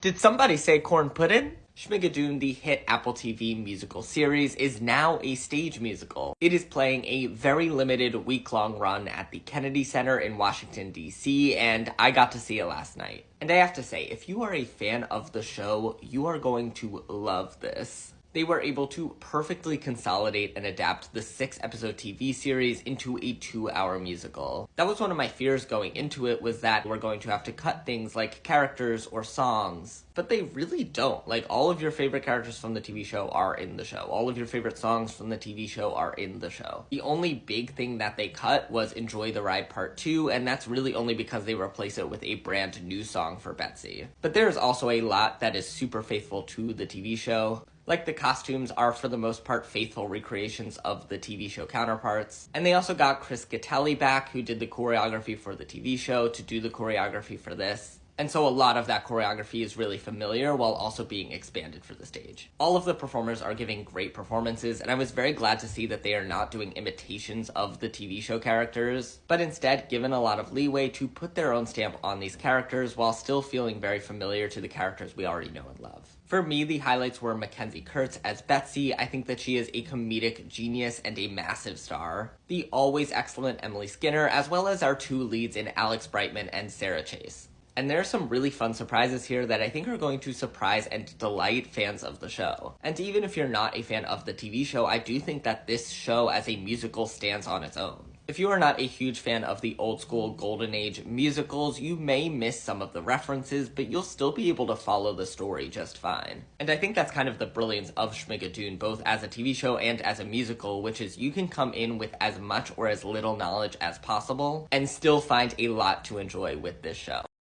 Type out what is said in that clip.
Did somebody say corn pudding? Schmigadoon, the hit Apple TV musical series, is now a stage musical. It is playing a very limited week-long run at the Kennedy Center in Washington, D.C., and I got to see it last night. And I have to say, if you are a fan of the show, you are going to love this. They were able to perfectly consolidate and adapt the 6-episode TV series into a 2-hour musical. That was one of my fears going into it, was that we're going to have to cut things like characters or songs. But they really don't. Like, all of your favorite characters from the TV show are in the show. All of your favorite songs from the TV show are in the show. The only big thing that they cut was Enjoy the Ride Part 2, and that's really only because they replace it with a brand new song for Betsy. But there's also a lot that is super faithful to the TV show. Like, the costumes are, for the most part, faithful recreations of the TV show counterparts. And they also got Chris Gattelli back, who did the choreography for the TV show, to do the choreography for this. And so a lot of that choreography is really familiar while also being expanded for the stage. All of the performers are giving great performances, and I was very glad to see that they are not doing imitations of the TV show characters, but instead given a lot of leeway to put their own stamp on these characters while still feeling very familiar to the characters we already know and love. For me, the highlights were Mackenzie Kurtz as Betsy. I think that she is a comedic genius and a massive star. The always excellent Emily Skinner, as well as our two leads in Alex Brightman and Sarah Chase. And there are some really fun surprises here that I think are going to surprise and delight fans of the show. And even if you're not a fan of the TV show, I do think that this show as a musical stands on its own. If you are not a huge fan of the old school golden age musicals, you may miss some of the references, but you'll still be able to follow the story just fine. And I think that's kind of the brilliance of Schmigadoon, both as a TV show and as a musical, which is you can come in with as much or as little knowledge as possible and still find a lot to enjoy with this show.